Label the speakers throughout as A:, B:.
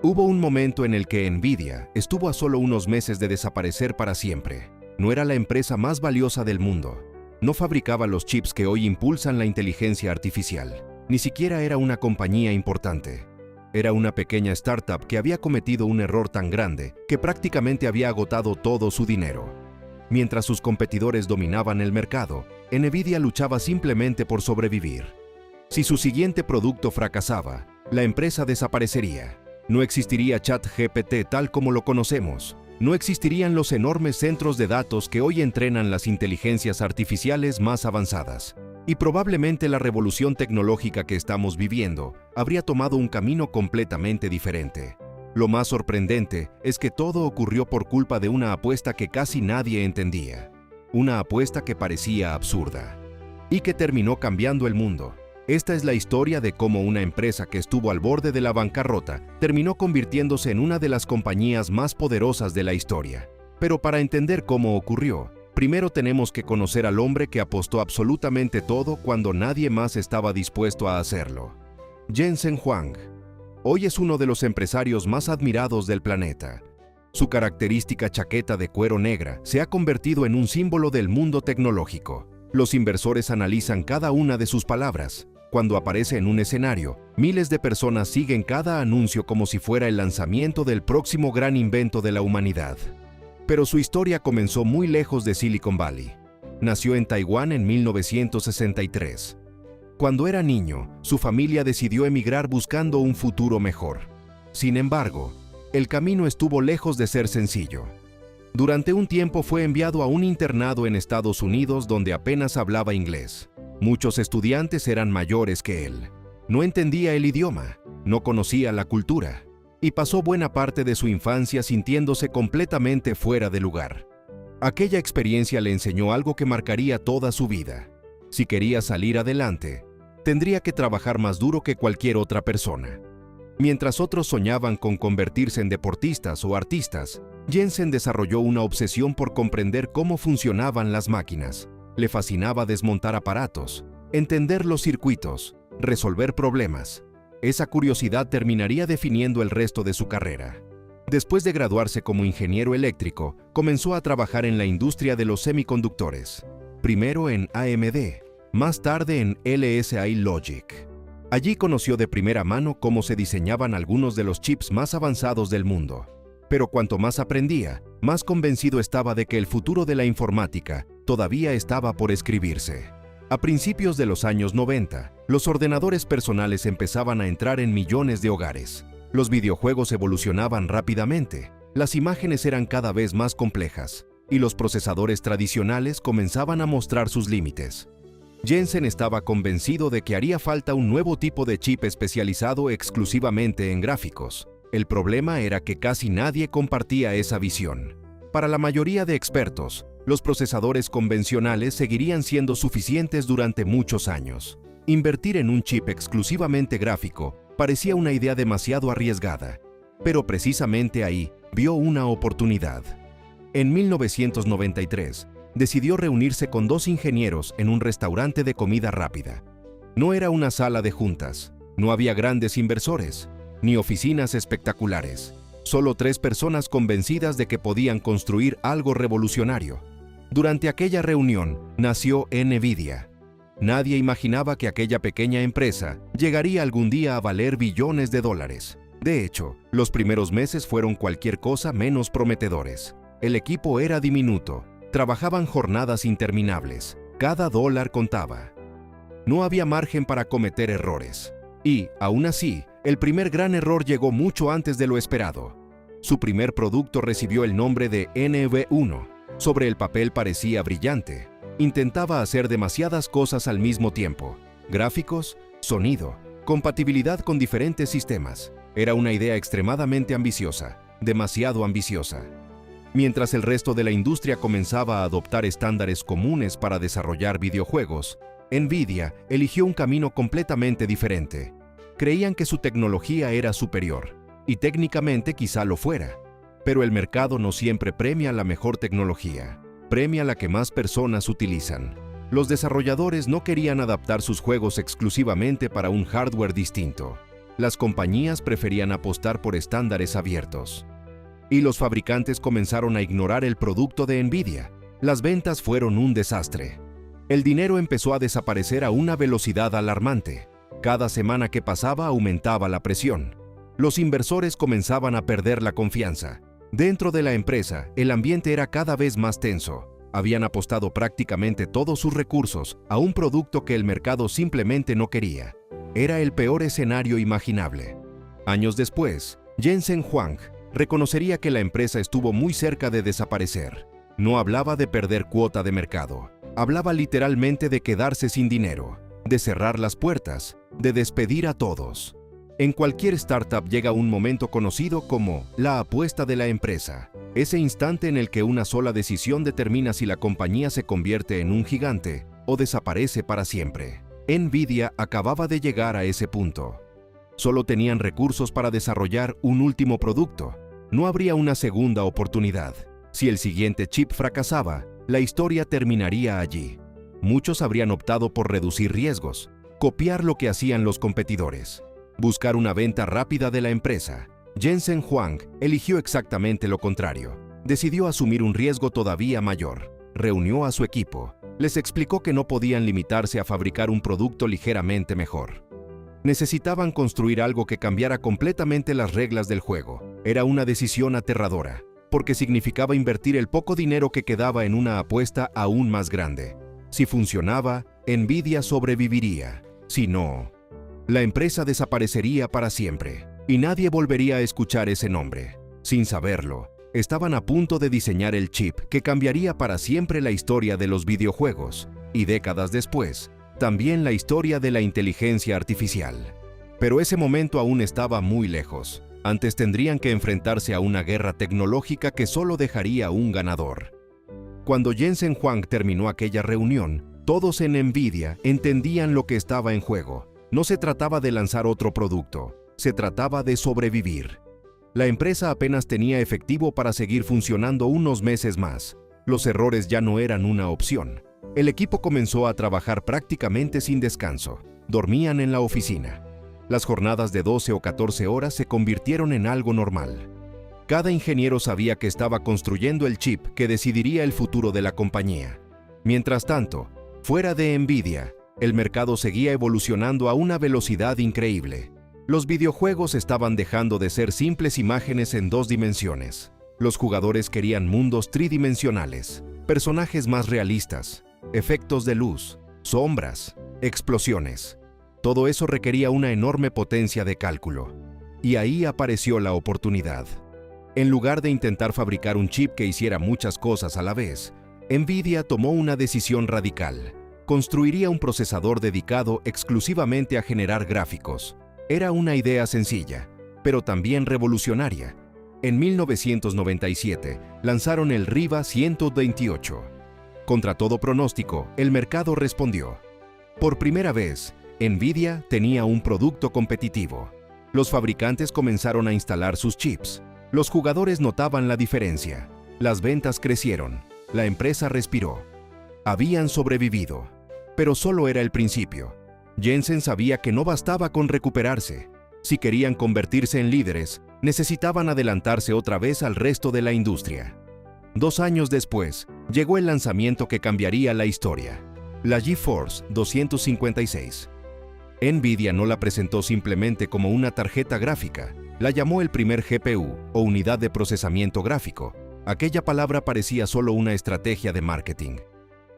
A: Hubo un momento en el que Nvidia estuvo a solo unos meses de desaparecer para siempre. No era la empresa más valiosa del mundo. No fabricaba los chips que hoy impulsan la inteligencia artificial. Ni siquiera era una compañía importante. Era una pequeña startup que había cometido un error tan grande que prácticamente había agotado todo su dinero. Mientras sus competidores dominaban el mercado, Nvidia luchaba simplemente por sobrevivir. Si su siguiente producto fracasaba, la empresa desaparecería. No existiría ChatGPT tal como lo conocemos. No existirían los enormes centros de datos que hoy entrenan las inteligencias artificiales más avanzadas. Y probablemente la revolución tecnológica que estamos viviendo habría tomado un camino completamente diferente. Lo más sorprendente es que todo ocurrió por culpa de una apuesta que casi nadie entendía. Una apuesta que parecía absurda. Y que terminó cambiando el mundo. Esta es la historia de cómo una empresa que estuvo al borde de la bancarrota terminó convirtiéndose en una de las compañías más poderosas de la historia. Pero para entender cómo ocurrió, primero tenemos que conocer al hombre que apostó absolutamente todo cuando nadie más estaba dispuesto a hacerlo. Jensen Huang. Hoy es uno de los empresarios más admirados del planeta. Su característica chaqueta de cuero negra se ha convertido en un símbolo del mundo tecnológico. Los inversores analizan cada una de sus palabras. Cuando aparece en un escenario, miles de personas siguen cada anuncio como si fuera el lanzamiento del próximo gran invento de la humanidad. Pero su historia comenzó muy lejos de Silicon Valley. Nació en Taiwán en 1963. Cuando era niño, su familia decidió emigrar buscando un futuro mejor. Sin embargo, el camino estuvo lejos de ser sencillo. Durante un tiempo fue enviado a un internado en Estados Unidos donde apenas hablaba inglés. Muchos estudiantes eran mayores que él. No entendía el idioma, no conocía la cultura, y pasó buena parte de su infancia sintiéndose completamente fuera de lugar. Aquella experiencia le enseñó algo que marcaría toda su vida. Si quería salir adelante, tendría que trabajar más duro que cualquier otra persona. Mientras otros soñaban con convertirse en deportistas o artistas, Jensen desarrolló una obsesión por comprender cómo funcionaban las máquinas. Le fascinaba desmontar aparatos, entender los circuitos, resolver problemas. Esa curiosidad terminaría definiendo el resto de su carrera. Después de graduarse como ingeniero eléctrico, comenzó a trabajar en la industria de los semiconductores. Primero en AMD, más tarde en LSI Logic. Allí conoció de primera mano cómo se diseñaban algunos de los chips más avanzados del mundo. Pero cuanto más aprendía, más convencido estaba de que el futuro de la informática todavía estaba por escribirse. A principios de los años 90, los ordenadores personales empezaban a entrar en millones de hogares. Los videojuegos evolucionaban rápidamente, las imágenes eran cada vez más complejas, y los procesadores tradicionales comenzaban a mostrar sus límites. Jensen estaba convencido de que haría falta un nuevo tipo de chip especializado exclusivamente en gráficos. El problema era que casi nadie compartía esa visión. Para la mayoría de expertos, los procesadores convencionales seguirían siendo suficientes durante muchos años. Invertir en un chip exclusivamente gráfico parecía una idea demasiado arriesgada, pero precisamente ahí vio una oportunidad. En 1993, decidió reunirse con dos ingenieros en un restaurante de comida rápida. No era una sala de juntas, no había grandes inversores, ni oficinas espectaculares. Solo 3 personas convencidas de que podían construir algo revolucionario. Durante aquella reunión nació Nvidia. Nadie imaginaba que aquella pequeña empresa llegaría algún día a valer billones de dólares. De hecho, los primeros meses fueron cualquier cosa menos prometedores. El equipo era diminuto, trabajaban jornadas interminables, cada dólar contaba. No había margen para cometer errores. Y, aún así, el primer gran error llegó mucho antes de lo esperado. Su primer producto recibió el nombre de NV1. Sobre el papel parecía brillante. Intentaba hacer demasiadas cosas al mismo tiempo. Gráficos, sonido, compatibilidad con diferentes sistemas. Era una idea extremadamente ambiciosa, demasiado ambiciosa. Mientras el resto de la industria comenzaba a adoptar estándares comunes para desarrollar videojuegos, Nvidia eligió un camino completamente diferente. Creían que su tecnología era superior, y técnicamente quizá lo fuera. Pero el mercado no siempre premia la mejor tecnología, premia la que más personas utilizan. Los desarrolladores no querían adaptar sus juegos exclusivamente para un hardware distinto. Las compañías preferían apostar por estándares abiertos. Y los fabricantes comenzaron a ignorar el producto de NVIDIA. Las ventas fueron un desastre. El dinero empezó a desaparecer a una velocidad alarmante. Cada semana que pasaba aumentaba la presión. Los inversores comenzaban a perder la confianza. Dentro de la empresa, el ambiente era cada vez más tenso. Habían apostado prácticamente todos sus recursos a un producto que el mercado simplemente no quería. Era el peor escenario imaginable. Años después, Jensen Huang reconocería que la empresa estuvo muy cerca de desaparecer. No hablaba de perder cuota de mercado. Hablaba literalmente de quedarse sin dinero, de cerrar las puertas, de despedir a todos. En cualquier startup llega un momento conocido como la apuesta de la empresa, ese instante en el que una sola decisión determina si la compañía se convierte en un gigante o desaparece para siempre. NVIDIA acababa de llegar a ese punto. Solo tenían recursos para desarrollar un último producto. No habría una segunda oportunidad. Si el siguiente chip fracasaba, la historia terminaría allí. Muchos habrían optado por reducir riesgos, copiar lo que hacían los competidores, buscar una venta rápida de la empresa. Jensen Huang eligió exactamente lo contrario. Decidió asumir un riesgo todavía mayor. Reunió a su equipo. Les explicó que no podían limitarse a fabricar un producto ligeramente mejor. Necesitaban construir algo que cambiara completamente las reglas del juego. Era una decisión aterradora, porque significaba invertir el poco dinero que quedaba en una apuesta aún más grande. Si funcionaba, NVIDIA sobreviviría. Si no, la empresa desaparecería para siempre, y nadie volvería a escuchar ese nombre. Sin saberlo, estaban a punto de diseñar el chip que cambiaría para siempre la historia de los videojuegos, y décadas después, también la historia de la inteligencia artificial. Pero ese momento aún estaba muy lejos. Antes tendrían que enfrentarse a una guerra tecnológica que solo dejaría un ganador. Cuando Jensen Huang terminó aquella reunión, todos en NVIDIA entendían lo que estaba en juego. No se trataba de lanzar otro producto, se trataba de sobrevivir. La empresa apenas tenía efectivo para seguir funcionando unos meses más. Los errores ya no eran una opción. El equipo comenzó a trabajar prácticamente sin descanso. Dormían en la oficina. Las jornadas de 12 o 14 horas se convirtieron en algo normal. Cada ingeniero sabía que estaba construyendo el chip que decidiría el futuro de la compañía. Mientras tanto, fuera de NVIDIA, el mercado seguía evolucionando a una velocidad increíble. Los videojuegos estaban dejando de ser simples imágenes en 2 dimensiones. Los jugadores querían mundos tridimensionales, personajes más realistas, efectos de luz, sombras, explosiones. Todo eso requería una enorme potencia de cálculo. Y ahí apareció la oportunidad. En lugar de intentar fabricar un chip que hiciera muchas cosas a la vez, NVIDIA tomó una decisión radical. Construiría un procesador dedicado exclusivamente a generar gráficos. Era una idea sencilla, pero también revolucionaria. En 1997 lanzaron el Riva 128. Contra todo pronóstico, el mercado respondió. Por primera vez, NVIDIA tenía un producto competitivo. Los fabricantes comenzaron a instalar sus chips. Los jugadores notaban la diferencia. Las ventas crecieron. La empresa respiró. Habían sobrevivido. Pero solo era el principio. Jensen sabía que no bastaba con recuperarse. Si querían convertirse en líderes, necesitaban adelantarse otra vez al resto de la industria. 2 años después, llegó el lanzamiento que cambiaría la historia. La GeForce 256. NVIDIA no la presentó simplemente como una tarjeta gráfica. La llamó el primer GPU, o unidad de procesamiento gráfico. Aquella palabra parecía solo una estrategia de marketing,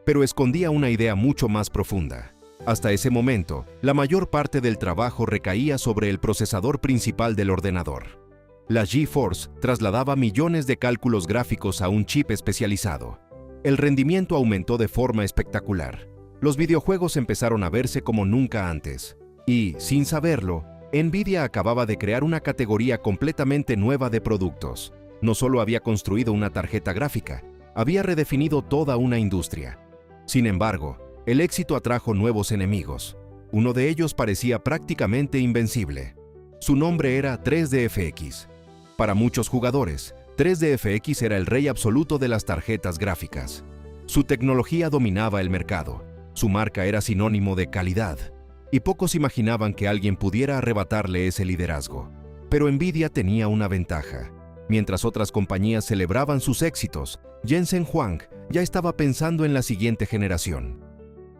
A: pero escondía una idea mucho más profunda. Hasta ese momento, la mayor parte del trabajo recaía sobre el procesador principal del ordenador. La GeForce trasladaba millones de cálculos gráficos a un chip especializado. El rendimiento aumentó de forma espectacular. Los videojuegos empezaron a verse como nunca antes. Y, sin saberlo, NVIDIA acababa de crear una categoría completamente nueva de productos. No solo había construido una tarjeta gráfica, había redefinido toda una industria. Sin embargo, el éxito atrajo nuevos enemigos. Uno de ellos parecía prácticamente invencible. Su nombre era 3DFX. Para muchos jugadores, 3DFX era el rey absoluto de las tarjetas gráficas. Su tecnología dominaba el mercado. Su marca era sinónimo de calidad. y pocos imaginaban que alguien pudiera arrebatarle ese liderazgo. Pero Nvidia tenía una ventaja. Mientras otras compañías celebraban sus éxitos, Jensen Huang ya estaba pensando en la siguiente generación.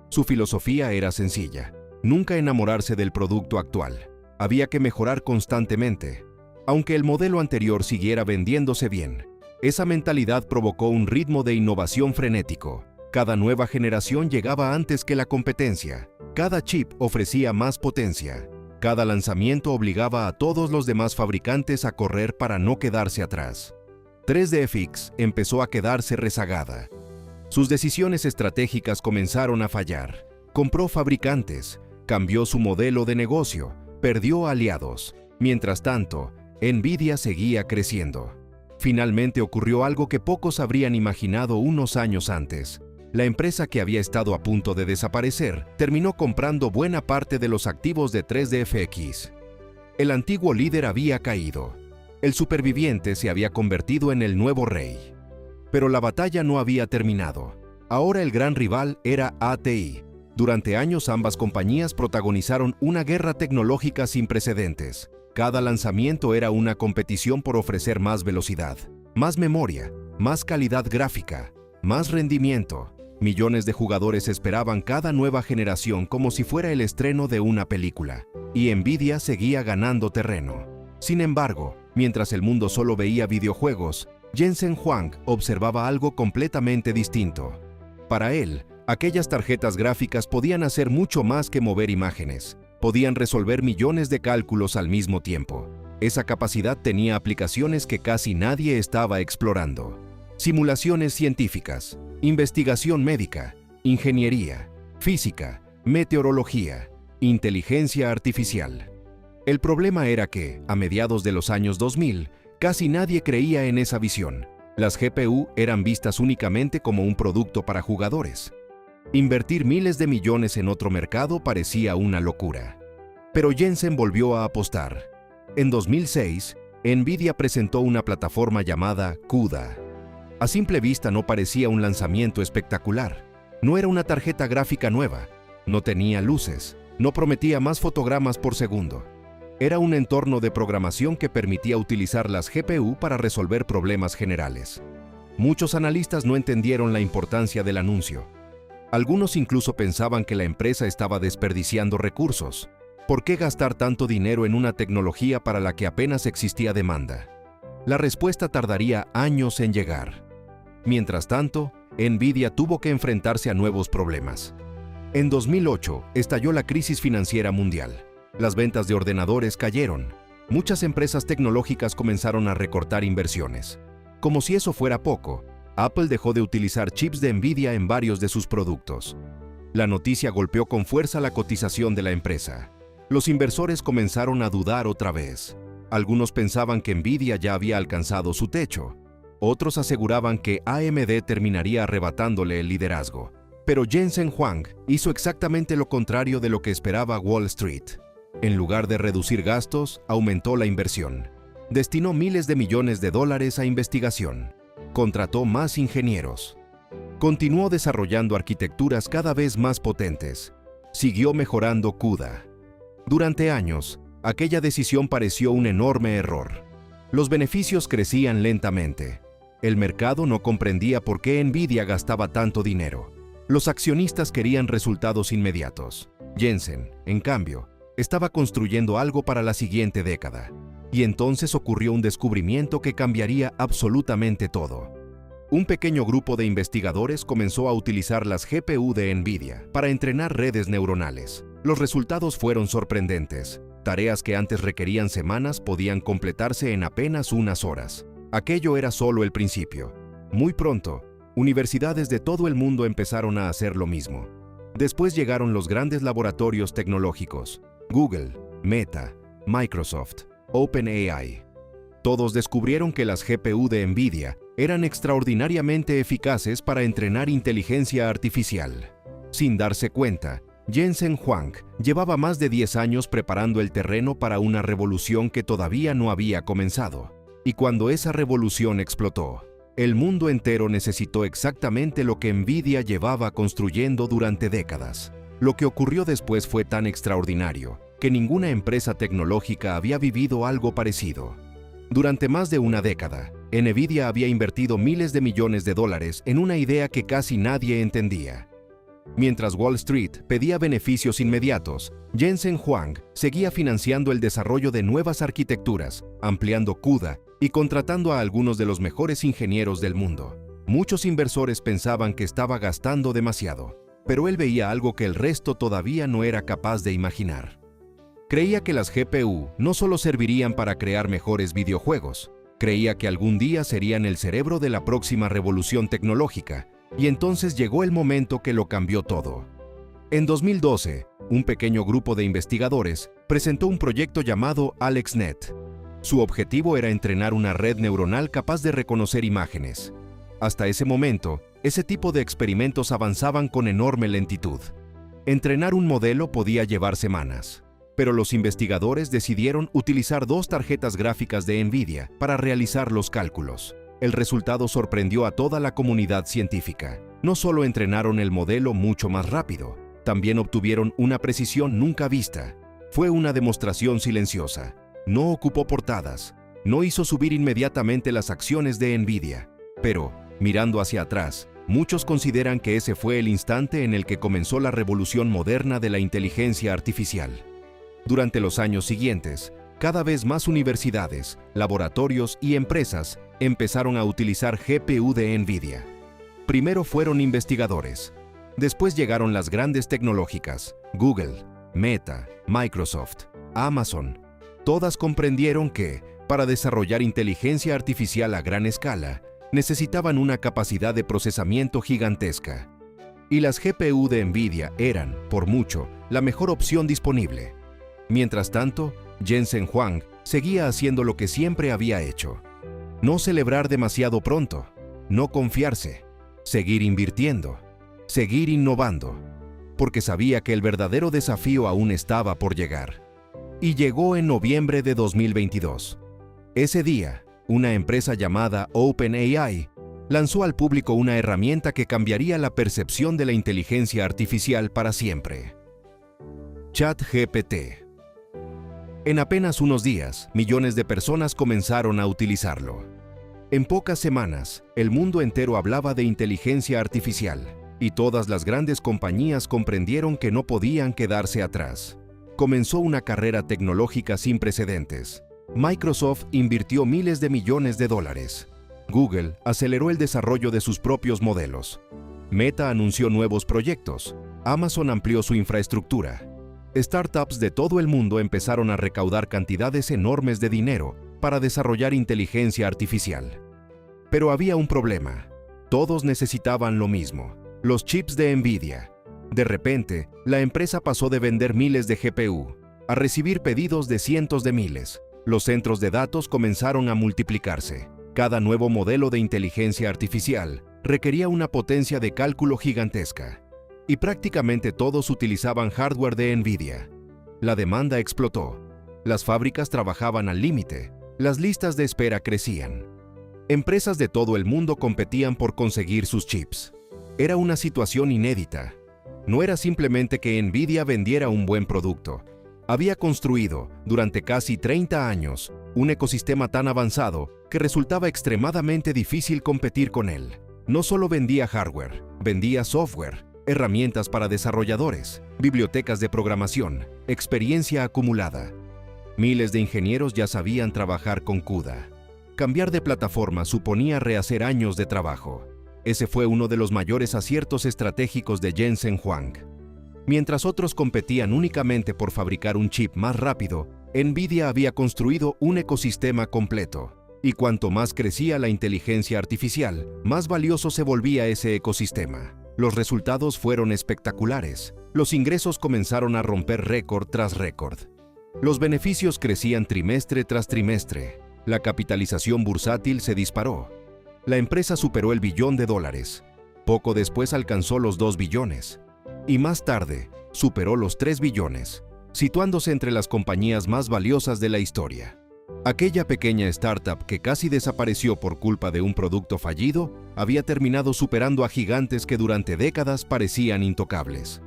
A: Su filosofía era sencilla: nunca enamorarse del producto actual. Había que mejorar constantemente. Aunque el modelo anterior siguiera vendiéndose bien, esa mentalidad provocó un ritmo de innovación frenético. Cada nueva generación llegaba antes que la competencia. Cada chip ofrecía más potencia. Cada lanzamiento obligaba a todos los demás fabricantes a correr para no quedarse atrás. 3DFX empezó a quedarse rezagada. Sus decisiones estratégicas comenzaron a fallar. Compró fabricantes, cambió su modelo de negocio, perdió aliados. Mientras tanto, Nvidia seguía creciendo. Finalmente ocurrió algo que pocos habrían imaginado unos años antes. La empresa que había estado a punto de desaparecer terminó comprando buena parte de los activos de 3DFX. El antiguo líder había caído. El superviviente se había convertido en el nuevo rey. Pero la batalla no había terminado. Ahora el gran rival era ATI. Durante años ambas compañías protagonizaron una guerra tecnológica sin precedentes. Cada lanzamiento era una competición por ofrecer más velocidad, más memoria, más calidad gráfica, más rendimiento. Millones de jugadores esperaban cada nueva generación como si fuera el estreno de una película, y Nvidia seguía ganando terreno. Sin embargo, mientras el mundo solo veía videojuegos, Jensen Huang observaba algo completamente distinto. Para él, aquellas tarjetas gráficas podían hacer mucho más que mover imágenes. Podían resolver millones de cálculos al mismo tiempo. Esa capacidad tenía aplicaciones que casi nadie estaba explorando. Simulaciones científicas, investigación médica, ingeniería, física, meteorología, inteligencia artificial. El problema era que, a mediados de los años 2000, casi nadie creía en esa visión. Las GPU eran vistas únicamente como un producto para jugadores. Invertir miles de millones en otro mercado parecía una locura. Pero Jensen volvió a apostar. En 2006, Nvidia presentó una plataforma llamada CUDA. A simple vista no parecía un lanzamiento espectacular. No era una tarjeta gráfica nueva, no tenía luces, no prometía más fotogramas por segundo. Era un entorno de programación que permitía utilizar las GPU para resolver problemas generales. Muchos analistas no entendieron la importancia del anuncio. Algunos incluso pensaban que la empresa estaba desperdiciando recursos. ¿Por qué gastar tanto dinero en una tecnología para la que apenas existía demanda? La respuesta tardaría años en llegar. Mientras tanto, Nvidia tuvo que enfrentarse a nuevos problemas. En 2008, estalló la crisis financiera mundial. Las ventas de ordenadores cayeron. Muchas empresas tecnológicas comenzaron a recortar inversiones. Como si eso fuera poco, Apple dejó de utilizar chips de Nvidia en varios de sus productos. La noticia golpeó con fuerza la cotización de la empresa. Los inversores comenzaron a dudar otra vez. Algunos pensaban que Nvidia ya había alcanzado su techo. Otros aseguraban que AMD terminaría arrebatándole el liderazgo. Pero Jensen Huang hizo exactamente lo contrario de lo que esperaba Wall Street. En lugar de reducir gastos, aumentó la inversión. Destinó miles de millones de dólares a investigación. Contrató más ingenieros. Continuó desarrollando arquitecturas cada vez más potentes. Siguió mejorando CUDA. Durante años, aquella decisión pareció un enorme error. Los beneficios crecían lentamente. El mercado no comprendía por qué Nvidia gastaba tanto dinero. Los accionistas querían resultados inmediatos. Jensen, en cambio, estaba construyendo algo para la siguiente década. Y entonces ocurrió un descubrimiento que cambiaría absolutamente todo. Un pequeño grupo de investigadores comenzó a utilizar las GPU de Nvidia para entrenar redes neuronales. Los resultados fueron sorprendentes. Tareas que antes requerían semanas podían completarse en apenas unas horas. Aquello era solo el principio. Muy pronto, universidades de todo el mundo empezaron a hacer lo mismo. Después llegaron los grandes laboratorios tecnológicos: Google, Meta, Microsoft, OpenAI. Todos descubrieron que las GPU de Nvidia eran extraordinariamente eficaces para entrenar inteligencia artificial. Sin darse cuenta, Jensen Huang llevaba más de 10 años preparando el terreno para una revolución que todavía no había comenzado. Y cuando esa revolución explotó, el mundo entero necesitó exactamente lo que Nvidia llevaba construyendo durante décadas. Lo que ocurrió después fue tan extraordinario que ninguna empresa tecnológica había vivido algo parecido. Durante más de una década, NVIDIA había invertido miles de millones de dólares en una idea que casi nadie entendía. Mientras Wall Street pedía beneficios inmediatos, Jensen Huang seguía financiando el desarrollo de nuevas arquitecturas, ampliando CUDA y contratando a algunos de los mejores ingenieros del mundo. Muchos inversores pensaban que estaba gastando demasiado, pero él veía algo que el resto todavía no era capaz de imaginar. Creía que las GPU no solo servirían para crear mejores videojuegos, creía que algún día serían el cerebro de la próxima revolución tecnológica, y entonces llegó el momento que lo cambió todo. En 2012, un pequeño grupo de investigadores presentó un proyecto llamado AlexNet. Su objetivo era entrenar una red neuronal capaz de reconocer imágenes. Hasta ese momento, ese tipo de experimentos avanzaban con enorme lentitud. Entrenar un modelo podía llevar semanas, pero los investigadores decidieron utilizar 2 tarjetas gráficas de NVIDIA para realizar los cálculos. El resultado sorprendió a toda la comunidad científica. No solo entrenaron el modelo mucho más rápido, también obtuvieron una precisión nunca vista. Fue una demostración silenciosa. No ocupó portadas, no hizo subir inmediatamente las acciones de NVIDIA. Pero, mirando hacia atrás, muchos consideran que ese fue el instante en el que comenzó la revolución moderna de la inteligencia artificial. Durante los años siguientes, cada vez más universidades, laboratorios y empresas empezaron a utilizar GPU de NVIDIA. Primero fueron investigadores. Después llegaron las grandes tecnológicas, Google, Meta, Microsoft, Amazon. Todas comprendieron que, para desarrollar inteligencia artificial a gran escala, necesitaban una capacidad de procesamiento gigantesca. Y las GPU de NVIDIA eran, por mucho, la mejor opción disponible. Mientras tanto, Jensen Huang seguía haciendo lo que siempre había hecho. No celebrar demasiado pronto, no confiarse, seguir invirtiendo, seguir innovando, porque sabía que el verdadero desafío aún estaba por llegar. Y llegó en noviembre de 2022. Ese día, una empresa llamada OpenAI lanzó al público una herramienta que cambiaría la percepción de la inteligencia artificial para siempre. ChatGPT. En apenas unos días, millones de personas comenzaron a utilizarlo. En pocas semanas, el mundo entero hablaba de inteligencia artificial, y todas las grandes compañías comprendieron que no podían quedarse atrás. Comenzó una carrera tecnológica sin precedentes. Microsoft invirtió miles de millones de dólares. Google aceleró el desarrollo de sus propios modelos. Meta anunció nuevos proyectos. Amazon amplió su infraestructura. Startups de todo el mundo empezaron a recaudar cantidades enormes de dinero para desarrollar inteligencia artificial. Pero había un problema. Todos necesitaban lo mismo: los chips de NVIDIA. De repente, la empresa pasó de vender miles de GPU a recibir pedidos de cientos de miles. Los centros de datos comenzaron a multiplicarse. Cada nuevo modelo de inteligencia artificial requería una potencia de cálculo gigantesca. Y prácticamente todos utilizaban hardware de NVIDIA. La demanda explotó. Las fábricas trabajaban al límite. Las listas de espera crecían. Empresas de todo el mundo competían por conseguir sus chips. Era una situación inédita. No era simplemente que NVIDIA vendiera un buen producto. Había construido, durante casi 30 años, un ecosistema tan avanzado que resultaba extremadamente difícil competir con él. No solo vendía hardware, vendía software, herramientas para desarrolladores, bibliotecas de programación, experiencia acumulada. Miles de ingenieros ya sabían trabajar con CUDA. Cambiar de plataforma suponía rehacer años de trabajo. Ese fue uno de los mayores aciertos estratégicos de Jensen Huang. Mientras otros competían únicamente por fabricar un chip más rápido, NVIDIA había construido un ecosistema completo. Y cuanto más crecía la inteligencia artificial, más valioso se volvía ese ecosistema. Los resultados fueron espectaculares. Los ingresos comenzaron a romper récord tras récord. Los beneficios crecían trimestre tras trimestre. La capitalización bursátil se disparó. La empresa superó el $1 billón. Poco después alcanzó los 2 billones. Y más tarde, superó los 3 billones, situándose entre las compañías más valiosas de la historia. Aquella pequeña startup que casi desapareció por culpa de un producto fallido, había terminado superando a gigantes que durante décadas parecían intocables.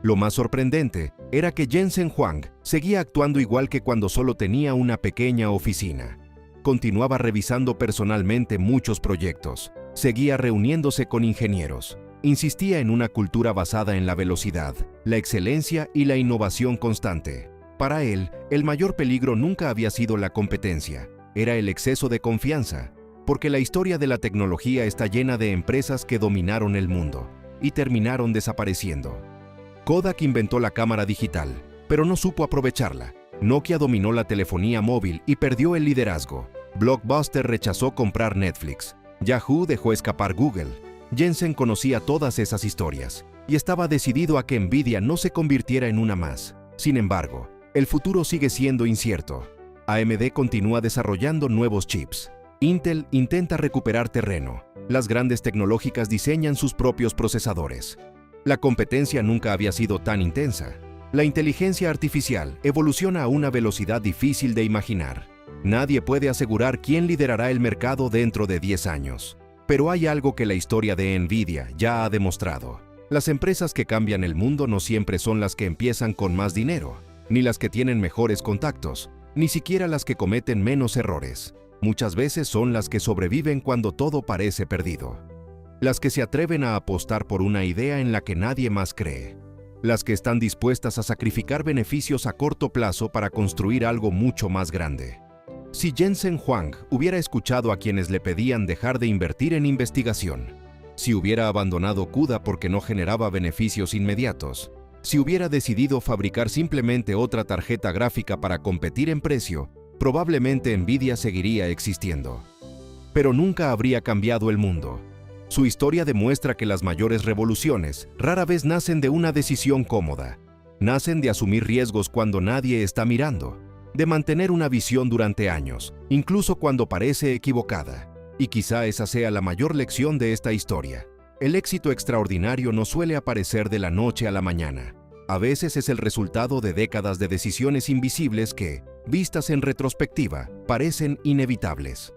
A: Lo más sorprendente era que Jensen Huang seguía actuando igual que cuando solo tenía una pequeña oficina. Continuaba revisando personalmente muchos proyectos, seguía reuniéndose con ingenieros, insistía en una cultura basada en la velocidad, la excelencia y la innovación constante. Para él, el mayor peligro nunca había sido la competencia, era el exceso de confianza, porque la historia de la tecnología está llena de empresas que dominaron el mundo y terminaron desapareciendo. Kodak inventó la cámara digital, pero no supo aprovecharla. Nokia dominó la telefonía móvil y perdió el liderazgo. Blockbuster rechazó comprar Netflix. Yahoo dejó escapar Google. Jensen conocía todas esas historias y estaba decidido a que Nvidia no se convirtiera en una más. Sin embargo, el futuro sigue siendo incierto. AMD continúa desarrollando nuevos chips. Intel intenta recuperar terreno. Las grandes tecnológicas diseñan sus propios procesadores. La competencia nunca había sido tan intensa. La inteligencia artificial evoluciona a una velocidad difícil de imaginar. Nadie puede asegurar quién liderará el mercado dentro de 10 años. Pero hay algo que la historia de Nvidia ya ha demostrado. Las empresas que cambian el mundo no siempre son las que empiezan con más dinero, ni las que tienen mejores contactos, ni siquiera las que cometen menos errores. Muchas veces son las que sobreviven cuando todo parece perdido. Las que se atreven a apostar por una idea en la que nadie más cree. Las que están dispuestas a sacrificar beneficios a corto plazo para construir algo mucho más grande. Si Jensen Huang hubiera escuchado a quienes le pedían dejar de invertir en investigación, si hubiera abandonado CUDA porque no generaba beneficios inmediatos, si hubiera decidido fabricar simplemente otra tarjeta gráfica para competir en precio, probablemente Nvidia seguiría existiendo. Pero nunca habría cambiado el mundo. Su historia demuestra que las mayores revoluciones rara vez nacen de una decisión cómoda. Nacen de asumir riesgos cuando nadie está mirando, de mantener una visión durante años, incluso cuando parece equivocada. Y quizá esa sea la mayor lección de esta historia. El éxito extraordinario no suele aparecer de la noche a la mañana. A veces es el resultado de décadas de decisiones invisibles que, vistas en retrospectiva, parecen inevitables.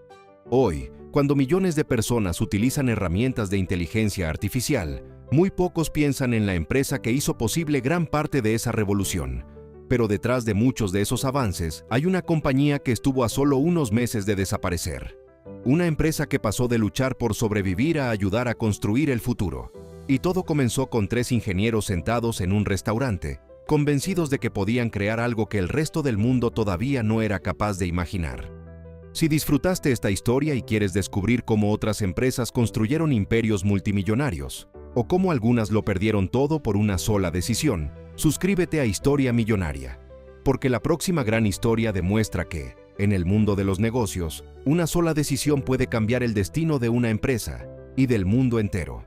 A: Hoy, cuando millones de personas utilizan herramientas de inteligencia artificial, muy pocos piensan en la empresa que hizo posible gran parte de esa revolución. Pero detrás de muchos de esos avances hay una compañía que estuvo a solo unos meses de desaparecer. Una empresa que pasó de luchar por sobrevivir a ayudar a construir el futuro. Y todo comenzó con 3 ingenieros sentados en un restaurante, convencidos de que podían crear algo que el resto del mundo todavía no era capaz de imaginar. Si disfrutaste esta historia y quieres descubrir cómo otras empresas construyeron imperios multimillonarios, o cómo algunas lo perdieron todo por una sola decisión, suscríbete a Historia Millonaria, porque la próxima gran historia demuestra que, en el mundo de los negocios, una sola decisión puede cambiar el destino de una empresa y del mundo entero.